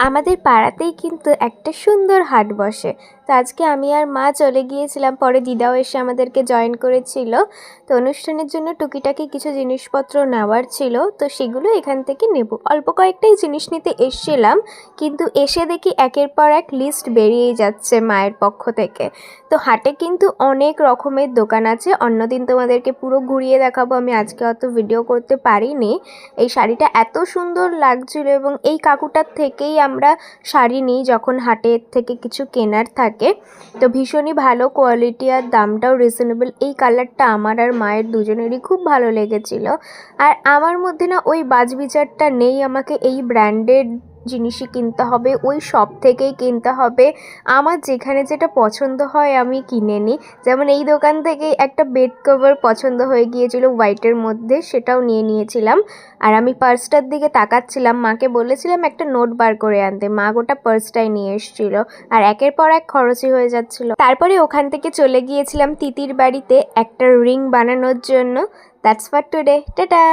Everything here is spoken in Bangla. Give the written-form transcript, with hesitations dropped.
আমাদের পাড়াতেই কিন্তু একটা সুন্দর হাট বসে। তো আজকে আমি আর মা চলে গিয়েছিলাম, পরে দিদাও এসে আমাদেরকে জয়েন করেছিল। তো অনুষ্ঠানের জন্য টুকিটাকি কিছু জিনিসপত্র নেওয়ার ছিল, তো সেগুলো এখান থেকে নেব। অল্প কয়েকটাই জিনিস নিতে এসেছিলাম, কিন্তু এসে দেখি একের পর এক লিস্ট বেরিয়েই যাচ্ছে মায়ের পক্ষ থেকে। তো হাটে কিন্তু অনেক রকমের দোকান আছে, অন্যদিন তোমাদেরকে পুরো ঘুরিয়ে দেখাবো, আমি আজকে অত ভিডিও করতে পারিনি। এই শাড়িটা এত সুন্দর লাগছিল এবং এই কাকুটার থেকেই আমরা শাড়ি নিই যখন হাটের থেকে কিছু কেনার থাকে। তো ভীষণই ভালো কোয়ালিটি আর দামটাও রিজনেবল। এই কালারটা আমার আর মায়ের দুজনেরই খুব ভালো লেগেছিল। আর আমার মধ্যে না ওই বাছবিচারটা নেই, আমাকে এই ব্র্যান্ডেড জিনিসই কিনতে হবে, ওই শপ থেকেই কিনতে হবে। আমার যেখানে যেটা পছন্দ হয় আমি কিনে নিই। যেমন এই দোকান থেকে একটা বেড কভার পছন্দ হয়ে গিয়েছিল হোয়াইটের মধ্যে, সেটাও নিয়ে নিয়েছিলাম। আর আমি পার্সটার দিকে তাকাচ্ছিলাম, মাকে বলেছিলাম একটা নোট বার করে আনতে, মা গোটা পার্সটাই নিয়ে এসেছিল। আর একের পর এক খরচই হয়ে যাচ্ছিল। তারপরে ওখান থেকে চলে গিয়েছিলাম তিতির বাড়িতে একটা রিং বানানোর জন্য। That's for today, tata.